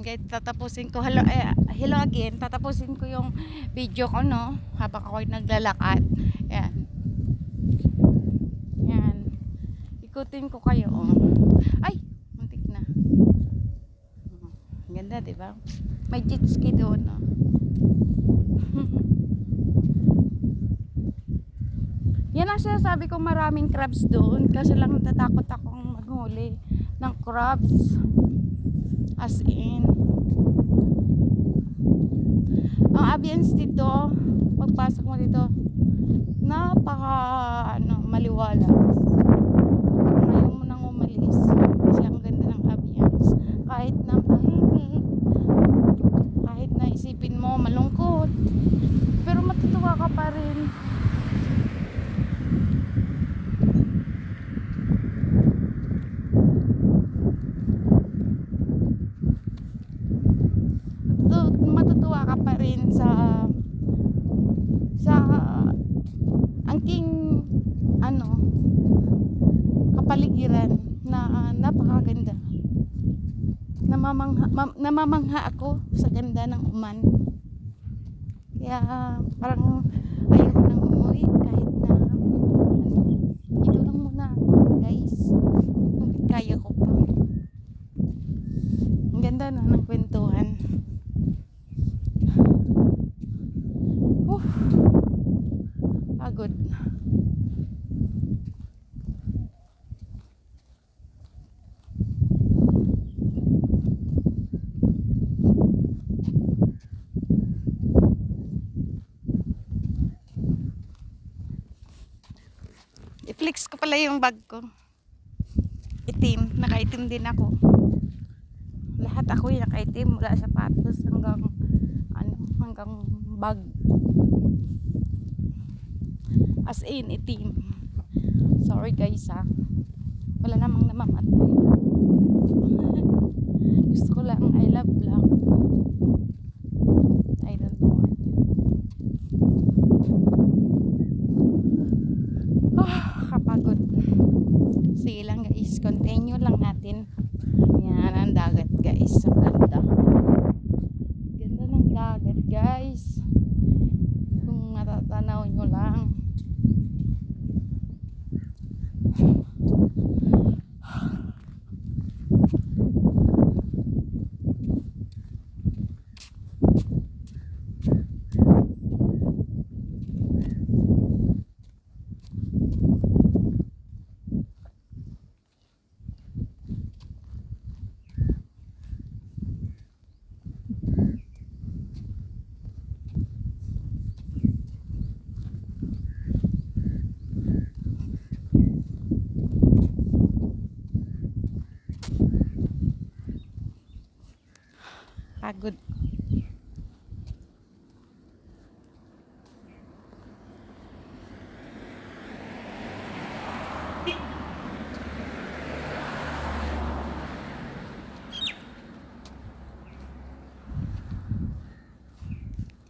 guys, tatapusin ko. Hello again. Tatapusin ko yung video ko, no? Habang ako'y naglalakad. Yan. Yan. Ikutin ko kayo, oh. Ay! Muntik na. Ganda, diba? May jet ski doon, no? Yan ang sinasabi ko, maraming crabs doon. Kasi lang natatakot akong maghuli ng crabs. As in. Ang ambience dito, pagpasok mo dito, napaka maliwalas. Ayaw mo nang umalis. Kasi ang ganda ng ambience. Kahit na tahimik, kahit na isipin mo malungkot, pero matutuwa ka pa rin. Matutuwa ka pa rin sa angking kapaligiran na napakaganda. Namamangha ako sa ganda ng Oman. Kaya parang ayoko nang umuwi kahit na dito lang muna, guys. Hanggang kaya ko pa. Ang ganda na ng kwentuhan. Pagod. I-flex ko pala yung bag ko. Itim. Nakaitim din ako. Lahat ako yung nakaitim. Mula sapatos hanggang bag. As in, itim. Sorry guys, ha. Wala namang namamatay. Gusto ko lang I love black. I don't know why. Kapagod. Sige lang guys, continue lang natin. Yan ang dagat guys. Ang ganda. Ganda ng dagat guys. Kung natatanaw nyo lang. Pagod.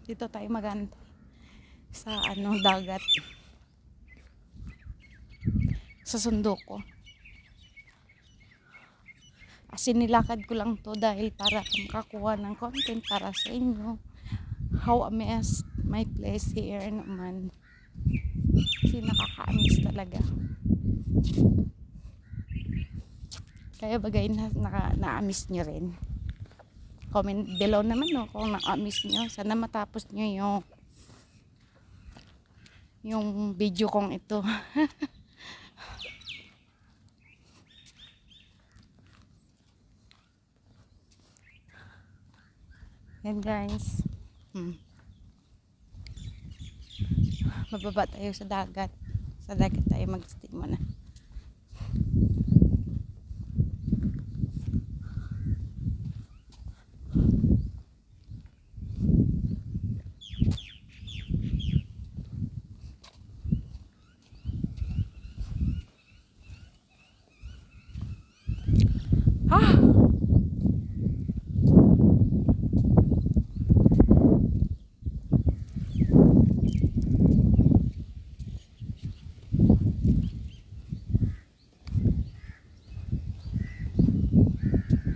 Dito tayo magantay sa dagat. Sa sundo ko. Sinilakad ko lang to dahil para makakuha ng content para sa inyo. How amazed my place here naman. Kasi nakaka-amaze talaga. Kaya bagay na-amaze nyo rin. Comment below naman kung na-amaze nyo. Sana matapos nyo yung video kong ito. Yan guys. Mababa tayo sa dagat. Sa dagat tayo mag-stay muna.